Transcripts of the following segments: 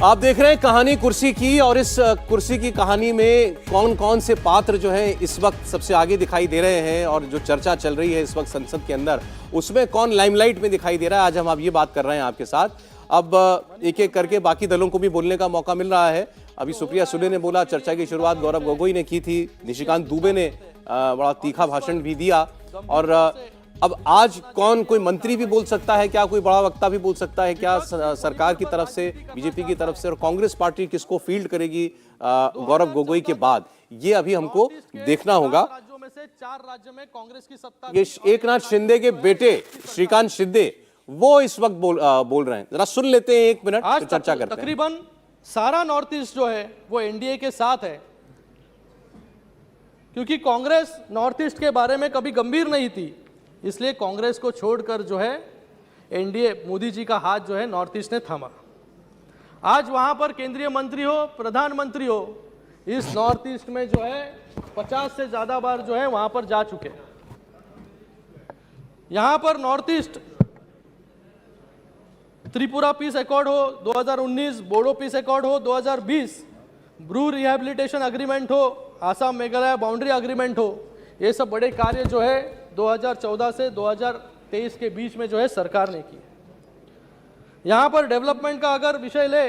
आप देख रहे हैं कहानी कुर्सी की, और इस कुर्सी की कहानी में कौन कौन से पात्र जो हैं इस वक्त सबसे आगे दिखाई दे रहे हैं, और जो चर्चा चल रही है इस वक्त संसद के अंदर उसमें कौन लाइमलाइट में दिखाई दे रहा है, आज हम ये बात कर रहे हैं आपके साथ। अब एक एक करके बाकी दलों को भी बोलने का मौका मिल रहा है। अभी सुप्रिया सुले ने बोला, चर्चा की शुरुआत गौरव गोगोई ने की थी, निशिकांत दुबे ने बड़ा तीखा भाषण भी दिया, और अब आज कौन, कोई मंत्री भी बोल सकता है क्या, कोई बड़ा वक्ता भी बोल सकता है क्या सरकार की तरफ से, बीजेपी की तरफ से, और कांग्रेस पार्टी किसको फील्ड करेगी गौरव गोगोई के बाद, ये अभी हमको देखना होगा। राज्यों में से 4 राज्य में कांग्रेस की सत्ता। ये एकनाथ शिंदे के बेटे श्रीकांत शिंदे वो इस वक्त बोल रहे हैं, जरा सुन लेते हैं, 1 मिनट तो चर्चा करते हैं। तकरीबन सारा नॉर्थ ईस्ट जो है वो एनडीए के साथ है, क्योंकि कांग्रेस नॉर्थ ईस्ट के बारे में कभी गंभीर नहीं थी, इसलिए कांग्रेस को छोड़कर जो है एनडीए, मोदी जी का हाथ जो है नॉर्थ ईस्ट ने थामा। आज वहां पर केंद्रीय मंत्री हो, प्रधानमंत्री हो, इस नॉर्थ ईस्ट में जो है 50 से ज्यादा बार जो है वहां पर जा चुके। यहां पर north east Tripura peace accord हो 2019, बोडो पीस अकॉर्ड हो 2020, ब्रू रिहैबिलिटेशन एग्रीमेंट हो, आसाम मेघालय बाउंड्री एग्रीमेंट हो, ये सब बड़े कार्य जो है 2014 से 2023 के बीच में जो है सरकार ने की। यहां पर डेवलपमेंट का अगर विषय ले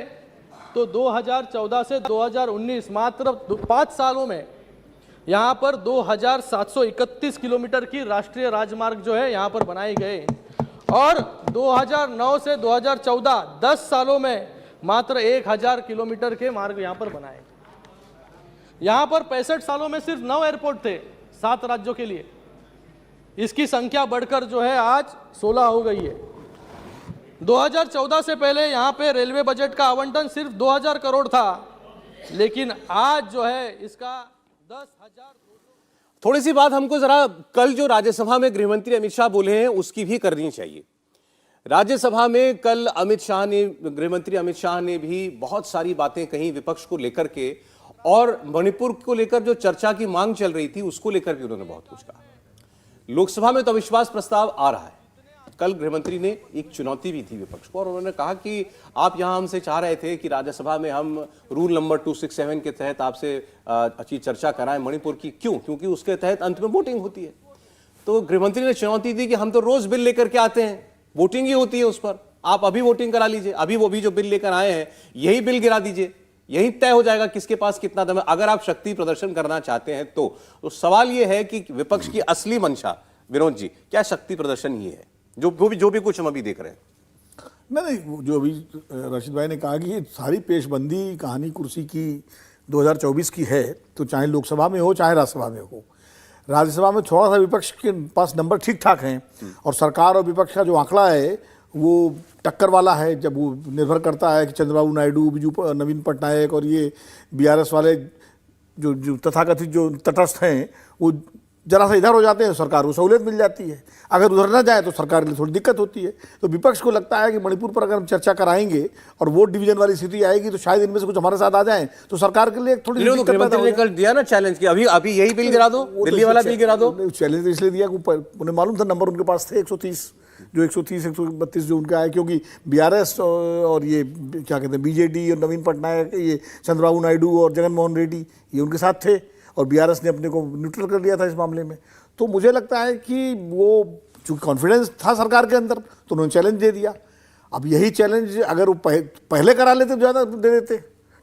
तो 2014 से 2019 मात्र 5 सालों में यहां पर 2731 किलोमीटर की राष्ट्रीय राजमार्ग जो है यहां पर बनाए गए, और 2009 से 2014 10 सालों में मात्र 1000 किलोमीटर के मार्ग यहां पर बनाए। यहां पर 65 सालों में सिर्फ 9 एयरपोर्ट थे 7 राज्यों के लिए, इसकी संख्या बढ़कर जो है आज 16 हो गई है। 2014 से पहले यहां पे रेलवे बजट का आवंटन सिर्फ 2000 करोड़ था, लेकिन आज जो है इसका 10,000। थोड़ी सी बात हमको जरा कल जो राज्यसभा में गृहमंत्री अमित शाह बोले हैं उसकी भी करनी चाहिए। राज्यसभा में कल गृहमंत्री अमित शाह ने भी बहुत सारी बातें कही विपक्ष को लेकर के, और मणिपुर को लेकर जो चर्चा की मांग चल रही थी उसको लेकर भी उन्होंने बहुत कुछ कहा। लोकसभा में तो अविश्वास प्रस्ताव आ रहा है। कल गृहमंत्री ने एक चुनौती भी थी विपक्ष को, और उन्होंने कहा कि आप यहां हमसे चाह रहे थे कि राज्यसभा में हम रूल नंबर 267 के तहत आपसे अच्छी चर्चा कराएं मणिपुर की, क्यों? क्योंकि उसके तहत अंत में वोटिंग होती है। तो गृहमंत्री ने चुनौती दी कि हम तो रोज बिल लेकर के आते हैं, वोटिंग ही होती है उस पर, आप अभी वोटिंग करा लीजिए, अभी वो भी जो बिल लेकर आए हैं यही बिल गिरा दीजिए, यही तय हो जाएगा किसके पास कितना दम है, अगर आप शक्ति प्रदर्शन करना चाहते हैं तो सवाल यह है कि विपक्ष की असली मंशा, विनोद जी, क्या शक्ति प्रदर्शन ही है जो भी कुछ हम अभी देख रहे हैं? नहीं, जो अभी रशीद भाई ने कहा कि ये सारी पेशबंदी कहानी कुर्सी की 2024 की है, तो चाहे लोकसभा में हो चाहे राज्यसभा में हो, राज्यसभा में थोड़ा सा विपक्ष के पास नंबर ठीक ठाक हैं, और सरकार और विपक्ष का जो आंकड़ा है वो टक्कर वाला है। जब वो निर्भर करता है कि चंद्रबाबू नायडू, नवीन पटनायक और ये बीआरएस वाले जो तथाकथित जो तटस्थ हैं वो जरा सा इधर हो जाते हैं, सरकार को सहूलियत मिल जाती है। अगर उधर ना जाए तो सरकार के लिए थोड़ी दिक्कत होती है। तो विपक्ष को लगता है कि मणिपुर पर अगर हम चर्चा कराएंगे और वोट डिवीजन वाली स्थिति आएगी तो शायद इनमें से कुछ हमारे साथ आ जाएं, तो सरकार के लिए थोड़ी दिक्कत पैदा हो। कल दिया ना चैलेंज कि अभी यही बिल गिरा दो, दिल्ली वाला बिल गिरा दो। चैलेंज इसलिए दिया कि उन्हें मालूम था नंबर उनके पास थे 130, जो 130 132 जो उनका है, क्योंकि बीआरएस और ये क्या कहते हैं बीजेडी और नवीन पटनायक, ये चंद्रबाबू नायडू और जगन मोहन रेड्डी ये उनके साथ थे, और बीआरएस ने अपने को न्यूट्रल कर लिया था इस मामले में। तो मुझे लगता है कि वो जो कॉन्फिडेंस था सरकार के अंदर, तो उन्होंने चैलेंज दे दिया। अब यही चैलेंज अगर वो पहले करा लेते तो ज़्यादा दे देते,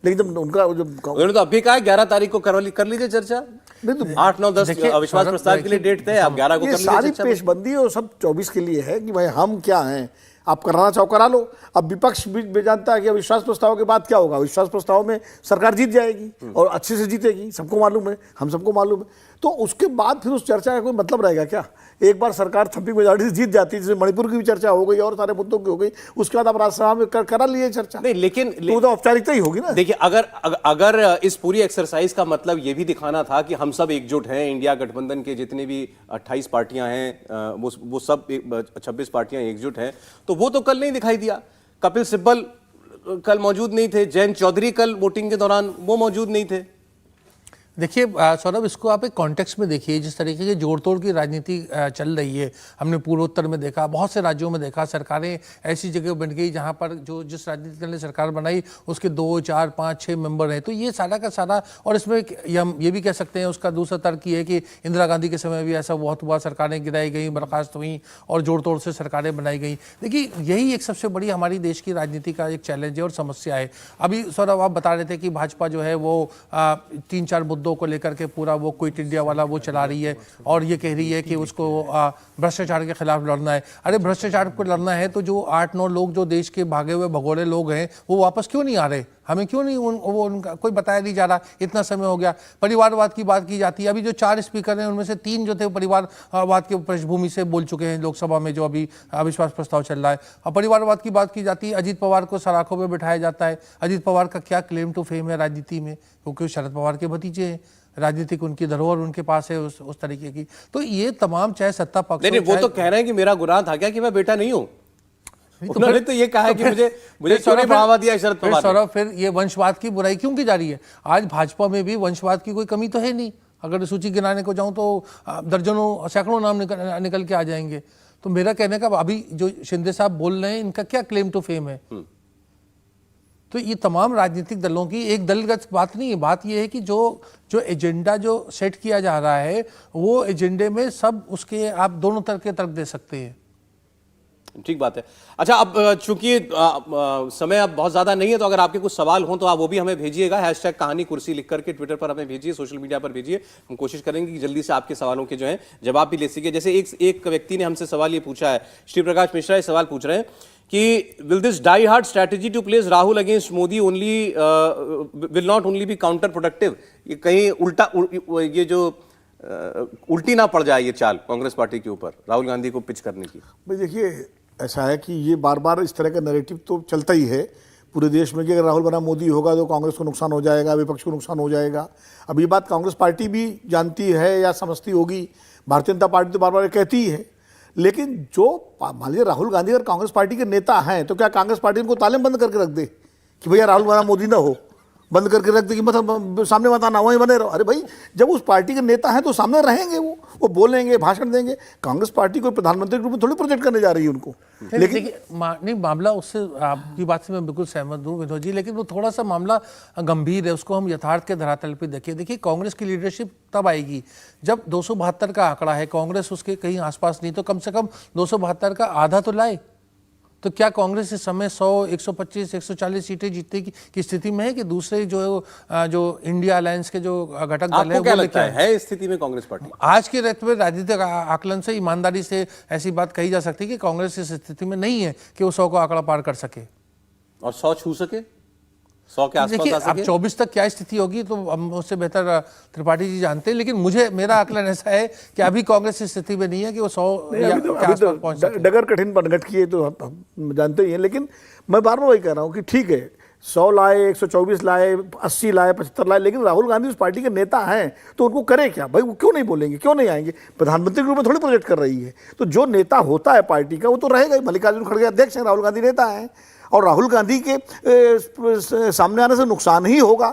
लेकिन जब उनका उन्होंने तो अभी कहा 11 तारीख को कर लीजिए चर्चा, नहीं तो 8, 9, 10 अविश्वास प्रस्ताव के लिए डेट थे, आप 11 को कर लीजिए। सारी पेशबंदी और सब 24 के लिए है कि भाई हम क्या हैं, आप कराना चाहो करा लो। अब विपक्ष भी जानता है कि अविश्वास प्रस्ताव के बाद क्या होगा, विश्वास प्रस्ताव में सरकार जीत जाएगी और अच्छे से जीतेगी, सबको मालूम है, हम सबको मालूम है। तो उसके बाद फिर उस चर्चा का कोई मतलब रहेगा क्या? एक बार सरकार थप्पी मेजॉरिटी से जीत जाती है, जैसे मणिपुर की भी चर्चा हो गई और सारे मुद्दों की हो गई, उसके बाद आप राज्यसभा में करा लिए चर्चा। नहीं, लेकिन तो औपचारिकता ही होगी ना। देखिए, अगर इस पूरी एक्सरसाइज का मतलब ये भी दिखाना था कि हम सब एकजुट हैं, इंडिया गठबंधन के जितने भी 28 पार्टियां हैं वो सब 26 पार्टियां एकजुट हैं, तो वो तो कल नहीं दिखाई दिया। कपिल सिब्बल कल मौजूद नहीं थे, जयंत चौधरी कल वोटिंग के दौरान वो मौजूद नहीं थे। देखिए सौरभ, इसको आप एक कॉन्टेक्स्ट में देखिए। जिस तरीके की जोड़ तोड़ की राजनीति चल रही है, हमने पूर्वोत्तर में देखा, बहुत से राज्यों में देखा, सरकारें ऐसी जगह बन गई जहां पर जो जिस राजनीति दल ने सरकार बनाई उसके 2, 4, 5, 6 मेंबर हैं। तो ये सारा का सारा, और इसमें हम ये भी कह सकते हैं, उसका दूसरा तर्क ये है कि इंदिरा गांधी के समय भी ऐसा बहुत हुआ, सरकारें गिराई गई, बर्खास्त हुई और जोड़ तोड़ से सरकारें बनाई गई। देखिए यही एक सबसे बड़ी हमारी देश की राजनीति का एक चैलेंज है और समस्या है। अभी सौरभ आप बता रहे थे कि भाजपा जो है वो 3-4 मुद्दों को लेकर के पूरा वो क्विट इंडिया वाला वो चला रही है और ये कह रही है कि उसको भ्रष्टाचार के खिलाफ लड़ना है। अरे भ्रष्टाचार को लड़ना है तो जो 8-9 लोग जो देश के भागे हुए भगोड़े लोग हैं वो वापस क्यों नहीं आ रहे? हमें क्यों नहीं उनका कोई बताया नहीं जा रहा? इतना समय हो गया। परिवारवाद की बात की जाती है। अभी जो 4 स्पीकर हैं उनमें से 3 जो थे परिवारवाद के पृष्ठभूमि से बोल चुके हैं लोकसभा में, जो अभी अविश्वास प्रस्ताव चल रहा है। और परिवारवाद की बात की जाती है, अजीत पवार को सराखों में बिठाया जाता है। अजीत पवार का क्या क्लेम टू फेम है राजनीति में? क्योंकि शरद पवार के भतीजे हैं, राजनीतिक उनकी धरोहर उनके पास है उस तरीके की। तो ये तमाम चाहे सत्ता पक्ष, नहीं वो तो कह रहे हैं कि मेरा गुनाह था क्या कि मैं बेटा नहीं हूं। उन्होंने तो ये कहा है कि मुझे क्यों नहीं बढ़ावा दिया शरद पवार ने? सौरभ, फिर ये वंशवाद की बुराई क्यों की जा रही है? आज भाजपा में भी वंशवाद की कोई कमी तो है नहीं। अगर सूची गिनाने को जाऊं तो दर्जनों सैकड़ों नाम निकल के आ जाएंगे। तो मेरा कहने का, अभी जो शिंदे साहब बोल रहे हैं, इनका क्या क्लेम टू फेम है? तो ये तमाम राजनीतिक दलों की एक दलगत बात नहीं है। बात ये है कि जो एजेंडा जो सेट किया जा रहा है वो एजेंडे में सब उसके आप दोनों तरह के तर्क दे सकते हैं। ठीक बात है। अच्छा, अब चूंकि समय अब बहुत ज्यादा नहीं है, तो अगर आपके कुछ सवाल हों तो आप वो भी हमें भेजिएगा। हैशटैग कहानी कुर्सी लिख करके ट्विटर पर हमें भेजिए, सोशल मीडिया पर भेजिए। हम कोशिश करेंगे कि जल्दी से आपके सवालों के जो है जवाब भी ले सके। जैसे एक व्यक्ति ने हमसे सवाल ये पूछा है, श्री प्रकाश मिश्रा ये सवाल पूछ रहे हैं कि will this die hard strategy to place Rahul against Modi only will not only be counterproductive? ये कहीं उल्टा ये जो उल्टी ना पड़ जाए ये चाल कांग्रेस पार्टी के ऊपर राहुल गांधी को पिच करने की? भाई देखिए, ऐसा है कि ये बार बार इस तरह का नैरेटिव तो चलता ही है पूरे देश में कि अगर राहुल बनाम मोदी होगा तो कांग्रेस को नुकसान हो जाएगा, विपक्ष को नुकसान हो जाएगा। अब ये बात कांग्रेस पार्टी भी जानती है या समझती होगी, भारतीय जनता पार्टी तो बार बार कहती ही है। लेकिन जो मान लीजिए राहुल गांधी अगर कांग्रेस पार्टी के नेता हैं तो क्या कांग्रेस पार्टी उनको तालें बंद करके रख दे कि भैया राहुल बनाम मोदी ना हो, बंद करके रख दे कि मतलब सामने मत आना, वहीं बने रहो? अरे भाई, जब उस पार्टी के नेता हैं तो सामने रहेंगे, वो बोलेंगे, भाषण देंगे। कांग्रेस पार्टी कोई प्रधानमंत्री के रूप में थोड़ी प्रोजेक्ट करने जा रही है उनको। लेकिन नहीं, मामला उससे, आपकी बात से मैं बिल्कुल सहमत हूँ विनोद जी, लेकिन वो थोड़ा सा मामला गंभीर है। उसको हम यथार्थ के धरातल पे देखिए कांग्रेस की लीडरशिप तब आएगी जब 272 का आंकड़ा है, कांग्रेस उसके कहीं आसपास नहीं, तो कम से कम 272 का आधा तो लाए। तो क्या कांग्रेस इस समय 100, 125, 140 सीटें जीतने की स्थिति में है कि दूसरे जो इंडिया अलायंस के जो घटक दल है क्या लगता है स्थिति में कांग्रेस पार्टी? आज के रेत में राजनीतिक आकलन से ईमानदारी से ऐसी बात कही जा सकती है कि कांग्रेस इस स्थिति में नहीं है कि वो 100 को आंकड़ा पार कर सके और 100 छू सके, 100 के आसपास आ सके। अब 24 तक क्या स्थिति होगी तो हम उससे बेहतर त्रिपाठी जी जानते हैं, लेकिन मेरा आकलन ऐसा है कि अभी कांग्रेस इस स्थिति में नहीं है कि वो 100 के आसपास पहुंच सके। डगर कठिन बनगट की है तो हम जानते ही हैं। लेकिन मैं बार बार वही कह रहा हूँ कि ठीक है, 100 लाए, 124 लाए, 80 लाए, 75 लाए, लेकिन राहुल गांधी उस पार्टी के नेता हैं तो उनको करे क्या भाई? वो क्यों नहीं बोलेंगे, क्यों नहीं आएंगे? प्रधानमंत्री के रूप में थोड़ी प्रोजेक्ट कर रही है। तो जो नेता होता है पार्टी का वो तो रहेगा ही। मल्लिकार्जुन खड़गे अध्यक्ष हैं, राहुल गांधी नेता हैं, और राहुल गांधी के सामने आने से नुकसान ही होगा।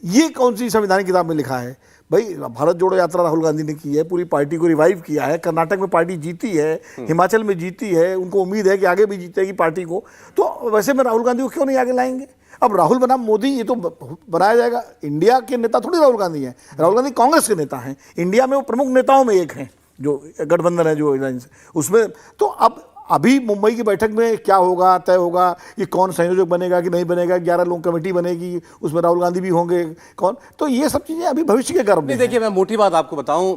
ये कौन सी संविधान किताब में लिखा है? भाई, भारत जोड़ो यात्रा राहुल गांधी ने की है, पूरी पार्टी को रिवाइव किया है, कर्नाटक में पार्टी जीती है, हिमाचल में जीती है, उनको उम्मीद है कि आगे भी जीतेगी पार्टी को। तो वैसे में राहुल गांधी को क्यों नहीं आगे लाएंगे? अब राहुल बनाम मोदी ये तो बनाया जाएगा। इंडिया के नेता थोड़ी राहुल गांधी हैं, राहुल गांधी कांग्रेस के नेता हैं। इंडिया में वो प्रमुख नेताओं में एक हैं, जो गठबंधन है जो उसमें। तो अब अभी मुंबई की बैठक में क्या होगा, तय होगा कि कौन संयोजक बनेगा कि नहीं बनेगा। 11 लोग कमेटी बनेगी, उसमें राहुल गांधी भी होंगे कौन। तो ये सब चीजें अभी भविष्य के गर्भ में। देखिए, मैं मोटी बात आपको बताऊं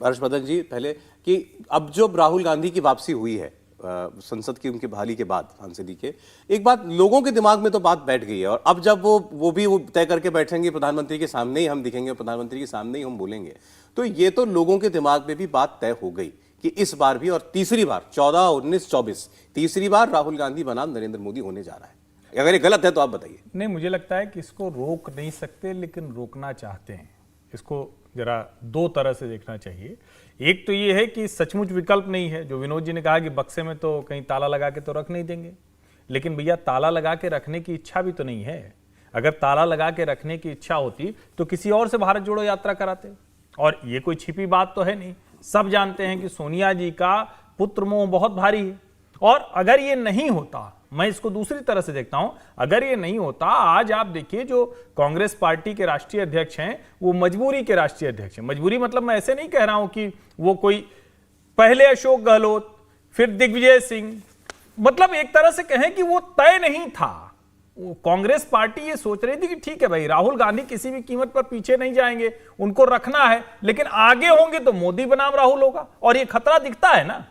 हर्षवर्धन जी पहले, कि अब जो राहुल गांधी की वापसी हुई है संसद की उनकी बहाली के बाद, सांसदी के, एक बात लोगों के दिमाग में तो बात बैठ गई है। और अब जब वो भी तय करके बैठेंगे, प्रधानमंत्री के सामने ही हम दिखेंगे, प्रधानमंत्री के सामने ही हम बोलेंगे, तो ये तो लोगों के दिमाग में भी बात तय हो गई कि इस बार भी, और तीसरी बार 14, 19, 24 तीसरी बार राहुल गांधी बनाम नरेंद्र मोदी होने जा रहा है। अगर ये गलत है तो आप बताइए। नहीं, मुझे लगता है कि इसको रोक नहीं सकते, लेकिन रोकना चाहते हैं। इसको जरा दो तरह से देखना चाहिए। एक तो ये है कि सचमुच विकल्प नहीं है, जो विनोद जी ने कहा कि बक्से में तो कहीं ताला लगा के तो रख नहीं देंगे, लेकिन भैया ताला लगा के रखने की इच्छा भी तो नहीं है। अगर ताला लगा के रखने की इच्छा होती तो किसी और से भारत जोड़ो यात्रा कराते। और ये कोई छिपी बात तो है नहीं, सब जानते हैं कि सोनिया जी का पुत्र मोह बहुत भारी है। और अगर ये नहीं होता, मैं इसको दूसरी तरह से देखता हूं, अगर ये नहीं होता, आज आप देखिए जो कांग्रेस पार्टी के राष्ट्रीय अध्यक्ष हैं वो मजबूरी के राष्ट्रीय अध्यक्ष हैं। मजबूरी मतलब मैं ऐसे नहीं कह रहा हूं कि वो कोई पहले अशोक गहलोत फिर दिग्विजय सिंह, मतलब एक तरह से कहें कि वो तय नहीं था। कांग्रेस पार्टी ये सोच रही थी कि ठीक है भाई, राहुल गांधी किसी भी कीमत पर पीछे नहीं जाएंगे, उनको रखना है, लेकिन आगे होंगे तो मोदी बनाम राहुल होगा। और ये खतरा दिखता है ना,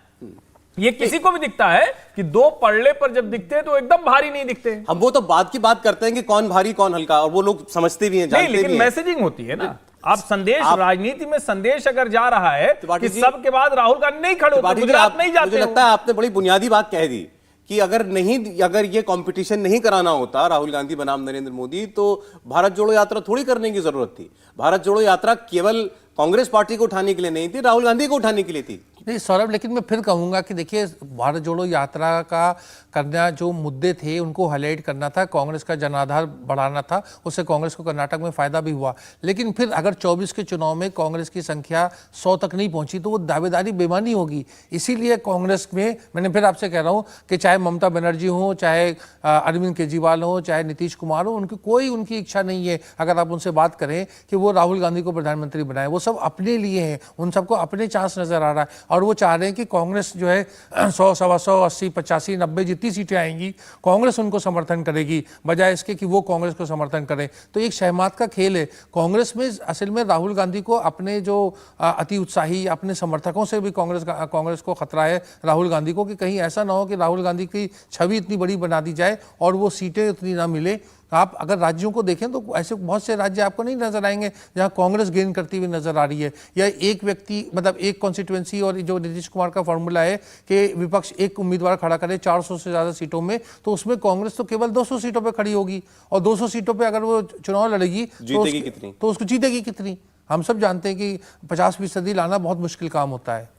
ये किसी को भी दिखता है कि दो पड़ले पर जब दिखते हैं तो एकदम भारी नहीं दिखते। हम वो तो बात की बात करते हैं कि कौन भारी कौन हल्का, और वो लोग समझते भी हैं, जानते नहीं, लेकिन भी हैं। मैसेजिंग होती है ना, आप संदेश, राजनीति में संदेश अगर जा रहा है कि सब के बाद राहुल गांधी नहीं खड़े होते, गुजरात नहीं जाते। मुझे लगता है आपने बड़ी बुनियादी बात कह दी कि अगर ये कंपटीशन नहीं कराना होता राहुल गांधी बनाम नरेंद्र मोदी, तो भारत जोड़ो यात्रा थोड़ी करने की जरूरत थी। भारत जोड़ो यात्रा केवल कांग्रेस पार्टी को उठाने के लिए नहीं थी, राहुल गांधी को उठाने के लिए थी। नहीं सौरभ, लेकिन मैं फिर कहूंगा कि देखिए, भारत जोड़ो यात्रा का करना, जो मुद्दे थे उनको हाईलाइट करना था, कांग्रेस का जनाधार बढ़ाना था, उससे कांग्रेस को कर्नाटक में फायदा भी हुआ। लेकिन फिर अगर 24 के चुनाव में कांग्रेस की संख्या 100 तक नहीं पहुंची तो वो दावेदारी बेमानी होगी। इसीलिए कांग्रेस में, मैंने फिर आपसे कह रहा हूं कि चाहे ममता बनर्जी हो, चाहे अरविंद केजरीवाल हो, चाहे नीतीश कुमार हो, उनकी इच्छा नहीं है, अगर आप उनसे बात करें कि वो राहुल गांधी को प्रधानमंत्री बनाए, वो सब अपने लिए हैं, उन सबको अपने चांस नजर आ रहा है। और वो चाह रहे हैं कि कांग्रेस जो है 100, 125, 80, 85, 90 जितनी सीटें आएंगी कांग्रेस उनको समर्थन करेगी, बजाय इसके कि वो कांग्रेस को समर्थन करें। तो एक शहमात का खेल है कांग्रेस में। असल में राहुल गांधी को अपने जो अति उत्साही अपने समर्थकों से भी कांग्रेस को खतरा है राहुल गांधी को, कि कहीं ऐसा ना हो कि राहुल गांधी की छवि इतनी बड़ी बना दी जाए और वो सीटें उतनी ना मिले। आप अगर राज्यों को देखें तो ऐसे बहुत से राज्य आपको नहीं नजर आएंगे जहां कांग्रेस गेन करती हुई नजर आ रही है, या एक व्यक्ति, मतलब एक कॉन्स्टिट्यूएंसी, और जो नीतीश कुमार का फॉर्मूला है कि विपक्ष एक उम्मीदवार खड़ा करे 400 से ज्यादा सीटों में, तो उसमें कांग्रेस तो केवल 200 सीटों पर खड़ी होगी, और 200 सीटों पर अगर वो चुनाव लड़ेगी तो उसको जीतेगी कितनी? हम सब जानते हैं कि 50% लाना बहुत मुश्किल काम होता है।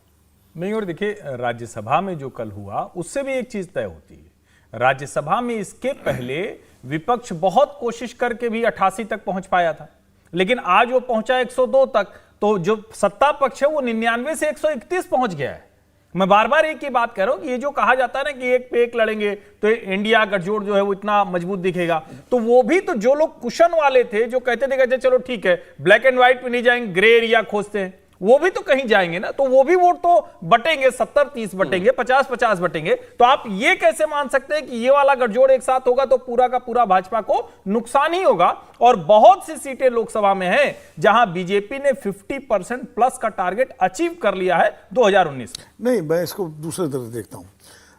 नहीं, और देखिए राज्यसभा में जो कल हुआ उससे भी एक चीज तय होती है। राज्यसभा में इसके पहले विपक्ष बहुत कोशिश करके भी 88 तक पहुंच पाया था, लेकिन आज वो पहुंचा 102 तक। तो जो सत्ता पक्ष है वो 99 से 131 पहुंच गया है। मैं बार बार एक ही बात कह रहा हूं कि ये जो कहा जाता है ना कि एक पे एक लड़ेंगे तो इंडिया गठजोड़ जो है वो इतना मजबूत दिखेगा, तो वो भी तो जो लोग कुशन वाले थे, जो कहते थे चलो ठीक है ब्लैक एंड व्हाइट पे नहीं जाएंगे, ग्रे एरिया खोजते हैं, वो भी तो कहीं जाएंगे ना, तो वो भी वोट तो बटेंगे, 70-30 बटेंगे, 50-50 बटेंगे। तो आप ये कैसे मान सकते हैं कि ये वाला गठजोड़ एक साथ होगा तो पूरा का पूरा भाजपा को नुकसान ही होगा? और बहुत सी सीटें लोकसभा में हैं जहां बीजेपी ने 50% प्लस का टारगेट अचीव कर लिया है 2019 में। नहीं, मैं इसको दूसरे तरह से देखता हूं।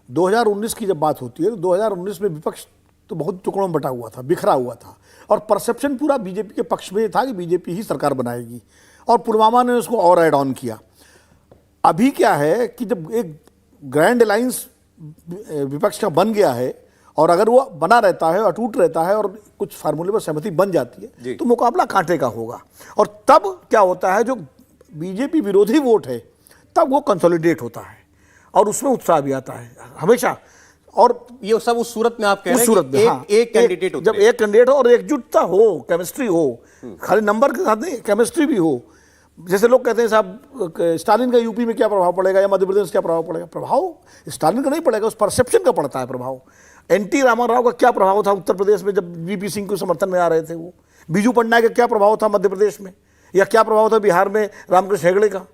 2019 की जब बात होती है तो 2019 में विपक्ष तो बहुत टुकड़ों में बटा हुआ था, बिखरा हुआ था, और परसेप्शन पूरा बीजेपी के पक्ष में था कि बीजेपी ही सरकार बनाएगी, और पुलवामा ने उसको और ऐड ऑन किया। अभी क्या है कि जब एक ग्रैंड अलायंस विपक्ष का बन गया है, और अगर वो बना रहता है, अटूट रहता है, और कुछ फार्मूले पर सहमति बन जाती है, तो मुकाबला कांटे का होगा। और तब क्या होता है, जो बीजेपी विरोधी वोट है तब वो कंसोलिडेट होता है, और उसमें उत्साह भी आता है हमेशा। और ये सब उस सूरत में आप कह रहे हैं सूरत में, हाँ, एक कैंडिडेट जब एक कैंडिडेट हो और एकजुटता हो, केमिस्ट्री हो, खाली नंबर के साथ नहीं, केमिस्ट्री भी हो। जैसे लोग कहते हैं साहब स्टालिन का यूपी में क्या प्रभाव पड़ेगा या मध्य प्रदेश में क्या प्रभाव पड़ेगा? प्रभाव स्टालिन का नहीं पड़ेगा, उस परसेप्शन का पड़ता है प्रभाव। एनटी रामाराव का क्या प्रभाव था उत्तर प्रदेश में जब वीपी सिंह के समर्थन में आ रहे थे? वो बीजू पटनायक का क्या प्रभाव था मध्य प्रदेश में, या क्या प्रभाव था बिहार में रामकृष्ण हेगड़े का,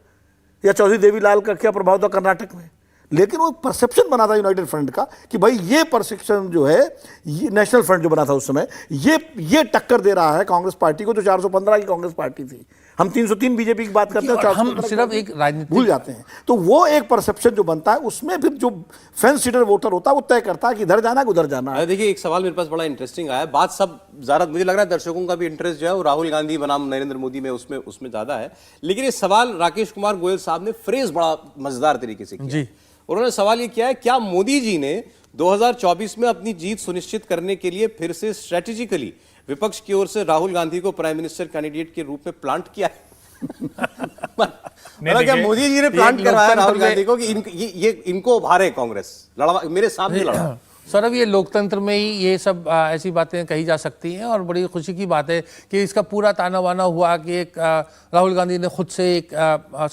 या चौधरी देवीलाल का क्या प्रभाव था कर्नाटक में? लेकिन वो परसेप्शन बना था यूनाइटेड फ्रंट का कि भाई ये परसेप्शन जो है, ये नेशनल फ्रंट जो बना था उस समय, ये टक्कर दे रहा है कांग्रेस पार्टी को, जो 415 की कांग्रेस पार्टी थी। हम 303 बीजेपी की बात करते हैं, हम सिर्फ एक राजनीति भूल जाते हैं। तो वो एक परसेप्शन जो बनता है, उसमें फिर जो फेंस सीटर वोटर होता है वो तय करता है कि इधर जाना है उधर जाना है। देखिए, एक सवाल मेरे पास बड़ा इंटरेस्टिंग आया, बात सब ज्यादा, मुझे लग रहा है दर्शकों का भी इंटरेस्ट जो है वो राहुल गांधी बनाम नरेंद्र मोदी में उसमें ज्यादा है। लेकिन ये सवाल राकेश कुमार गोयल साहब ने फ्रेज बड़ा मजेदार तरीके से किया। उन्होंने सवाल ये किया है, क्या मोदी जी ने 2024 में अपनी जीत सुनिश्चित करने के लिए फिर से स्ट्रेटेजिकली विपक्ष की ओर से राहुल गांधी को प्राइम मिनिस्टर कैंडिडेट के रूप में प्लांट किया है? क्या मोदी जी ने प्लांट करवाया राहुल गांधी को कि ये इनको उभारे कांग्रेस, लड़वा मेरे सामने लड़ा? सौरभ, ये लोकतंत्र में ही ये सब ऐसी बातें कही जा सकती हैं और बड़ी खुशी की बात है कि इसका पूरा ताना बाना हुआ कि एक राहुल गांधी ने खुद से एक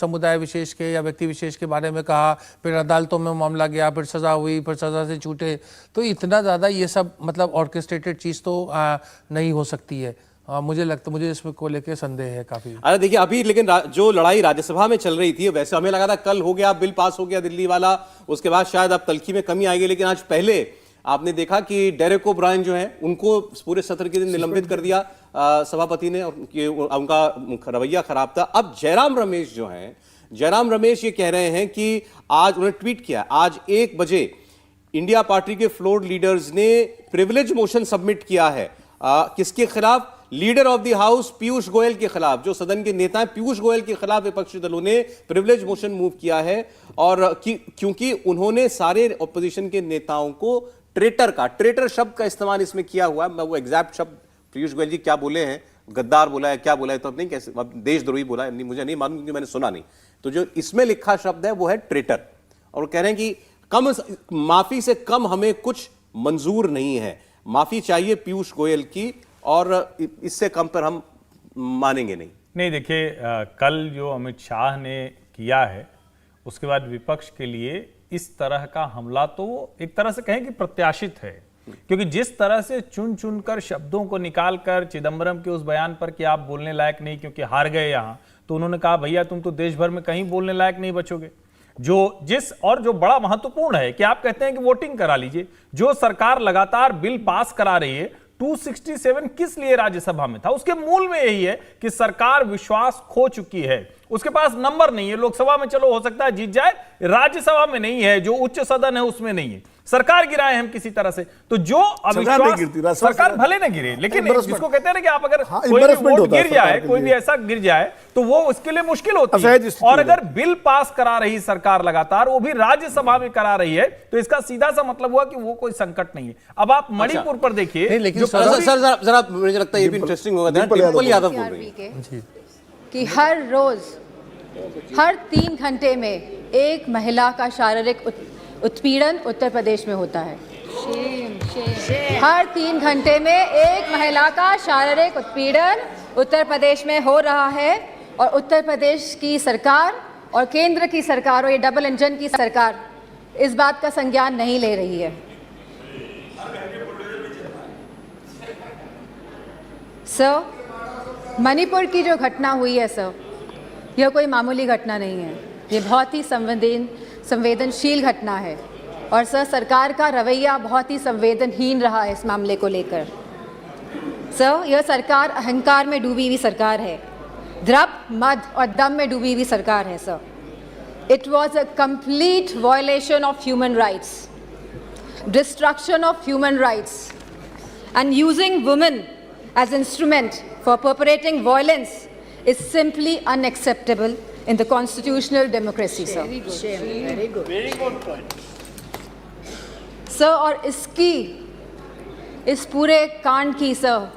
समुदाय विशेष के या व्यक्ति विशेष के बारे में कहा, फिर अदालतों में मामला गया, फिर सज़ा हुई, फिर सज़ा से छूटे। तो इतना ज़्यादा ये सब मतलब ऑर्केस्ट्रेटेड चीज़ तो नहीं हो सकती है। मुझे इसमें को लेकर संदेह है काफी। अरे देखिए, अभी लेकिन जो लड़ाई राज्यसभा में चल रही थी, वैसे हमें लगा था कल हो गया, बिल पास हो गया दिल्ली वाला, उसके बाद शायद अब तल्खी में कमी आएगी, लेकिन आज पहले आपने देखा कि डेरेक ओब्रायन जो है उनको पूरे सत्र के दिन निलंबित कर दिया सभापति ने, उनका रवैया खराब था। अब जयराम रमेश जो हैं, जयराम रमेश ये कह रहे हैं कि आज उन्होंने ट्वीट किया, आज 1 बजे इंडिया पार्टी के फ्लोर लीडर्स ने प्रिविलेज मोशन सबमिट किया है। किसके खिलाफ? Leader of the house Piyush Goyal के खिलाफ, जो सदन के नेता हैं पीयूष गोयल के खिलाफ विपक्षी दलों ने प्रिविलेज मोशन मूव किया है। और क्योंकि उन्होंने सारे ऑपोजिशन के नेताओं को ट्रेटर शब्द का इस्तेमाल इसमें किया हुआ है। मैं वो एग्जैक्ट शब्द पीयूष गोयल जी क्या बोले हैं, गद्दार बोला है, क्या बोला है तो अब नहीं, कैसे अब देशद्रोही बोला है, मुझे नहीं मालूम क्योंकि मैंने सुना नहीं। तो जो इसमें लिखा शब्द है वो है ट्रेटर, और कह रहे हैं कि माफी से कम हमें कुछ मंजूर नहीं है, माफी चाहिए पीयूष गोयल की, और इससे कम पर हम मानेंगे नहीं। देखिए, कल जो अमित शाह ने किया है उसके बाद विपक्ष के लिए इस तरह का हमला तो एक तरह से कहें कि प्रत्याशित है, क्योंकि जिस तरह से चुन चुनकर शब्दों को निकालकर चिदंबरम के उस बयान पर कि आप बोलने लायक नहीं क्योंकि हार गए यहां, तो उन्होंने कहा भैया तुम तो देश भर में कहीं बोलने लायक नहीं बचोगे। जो बड़ा महत्वपूर्ण है कि आप कहते हैं कि वोटिंग करा लीजिए, जो सरकार लगातार बिल पास करा रही है, 267 किस लिए राज्यसभा में था? उसके मूल में यही है कि सरकार विश्वास खो चुकी है, उसके पास नंबर नहीं है। लोकसभा में चलो हो सकता है जीत जाए, राज्यसभा में नहीं है, जो उच्च सदन है उसमें नहीं है, सरकार गिराए हम किसी तरह से। तो जो अविश्वास, सरकार भले न गिरे, लेकिन जिसको कहते हैं ना कि आप अगर कोई भी वोट गिर जाए, कोई भी ऐसा गिर जाए तो वो उसके लिए मुश्किल होती है। और अगर बिल पास करा रही सरकार लगातार, वो भी राज्यसभा में करा रही है, तो इसका सीधा सा मतलब हुआ कि वो कोई संकट नहीं है। अब आप मणिपुर पर देखिए, लेकिन सर जरा मुझे लगता है ये भी इंटरेस्टिंग होगा, डिंपल यादव बोल रही है कि हर रोज हर 3 घंटे में एक महिला का शारीरिक उत्पीड़न उत्तर प्रदेश में होता है। हर 3 घंटे में एक महिला का शारीरिक उत्पीड़न उत्तर प्रदेश में हो रहा है, और उत्तर प्रदेश की सरकार और केंद्र की सरकार, और ये डबल इंजन की सरकार, इस बात का संज्ञान नहीं ले रही है। सर, मणिपुर की जो घटना हुई है सर, यह कोई मामूली घटना नहीं है, ये बहुत ही संवेदनशील घटना है। और सर, सरकार का रवैया बहुत ही संवेदनहीन रहा है इस मामले को लेकर। सर, यह सरकार अहंकार में डूबी हुई सरकार है, द्रव्य, मद और दम में डूबी हुई सरकार है sir. It was a complete violation of human rights, destruction of human rights, and using women as instrument for perpetrating violence is simply unacceptable in the constitutional democracy, sir. Very good point. Sir, और इस पूरे कांड की sir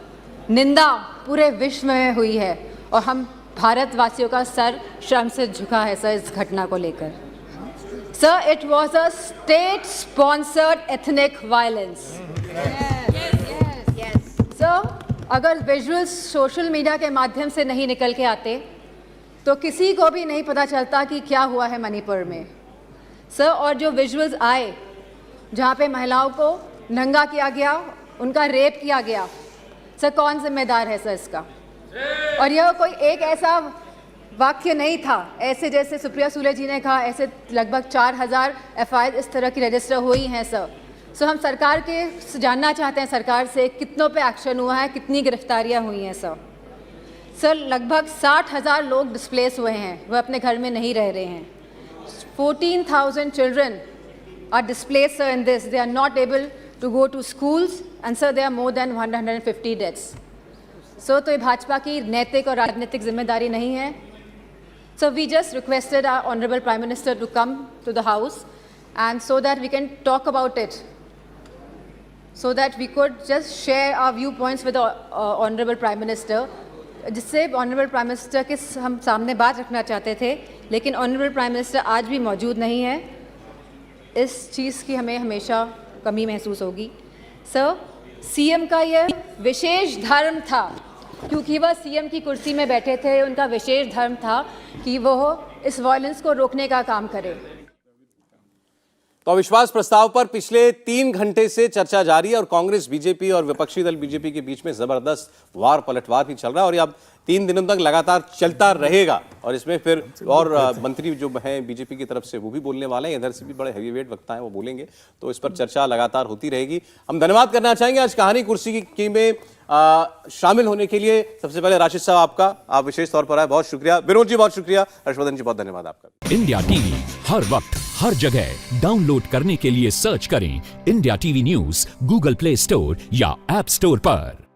निंदा पूरे विश्व में हुई है, और हम भारतवासियों का सर शर्म से झुका है सर इस घटना को लेकर। Sir, it was a state-sponsored ethnic violence. Yes. Sir, अगर विजुअल्स सोशल मीडिया के माध्यम से नहीं निकल के आते तो किसी को भी नहीं पता चलता कि क्या हुआ है मणिपुर में सर। और जो विजुअल्स आए जहाँ पे महिलाओं को नंगा किया गया, उनका रेप किया गया, सर कौन जिम्मेदार है सर इसका? और यह कोई एक ऐसा वाक्य नहीं था, ऐसे जैसे सुप्रिया सुले जी ने कहा, ऐसे लगभग 4000 FIR इस तरह की रजिस्टर हुई हैं सर। सो हम सरकार के जानना चाहते हैं सरकार से कितनों पे एक्शन हुआ है, कितनी गिरफ्तारियां हुई हैं सर। सर, लगभग 60,000 लोग डिस्प्लेस हुए हैं, वह अपने घर में नहीं रह रहे हैं। 14,000 children are displaced sir in this, they are not able to go to schools, and sir there are more than 150 deaths. So तो ये भाजपा की नैतिक और राजनीतिक जिम्मेदारी नहीं है। So we just requested our honourable prime minister to come to the house, and so that we can talk about it, so that we could just share our viewpoints with the honorable prime minister, जिससे honorable prime minister के हम सामने बात रखना चाहते थे, लेकिन honorable prime minister आज भी मौजूद नहीं है। इस चीज़ की हमें हमेशा कमी महसूस होगी। सर, सीएम का यह विशेष धर्म था, क्योंकि वह सीएम की कुर्सी में बैठे थे, उनका विशेष धर्म था कि वह इस वायलेंस को रोकने का काम करे। तो अविश्वास प्रस्ताव पर पिछले 3 घंटे से चर्चा जारी है और कांग्रेस, बीजेपी और विपक्षी दल बीजेपी के बीच में जबरदस्त वार पलटवार भी चल रहा है और ये अब 3 दिनों तक लगातार चलता रहेगा। और इसमें फिर और मंत्री जो हैं बीजेपी की तरफ से वो भी बोलने वाले हैं, इधर से भी बड़े हैवीवेट वक्ता हैं वो बोलेंगे, तो इस पर चर्चा लगातार होती रहेगी। हम धन्यवाद करना चाहेंगे आज कहानी कुर्सी की में शामिल होने के लिए। सबसे पहले राशिद साहब आपका, आप विशेष तौर पर आए, बहुत शुक्रिया। विनोद जी बहुत शुक्रिया, हर्षवर्धन जी बहुत धन्यवाद आपका। इंडिया टीवी हर वक्त हर जगह डाउनलोड करने के लिए सर्च करें India TV news Google play store या ऐप स्टोर पर।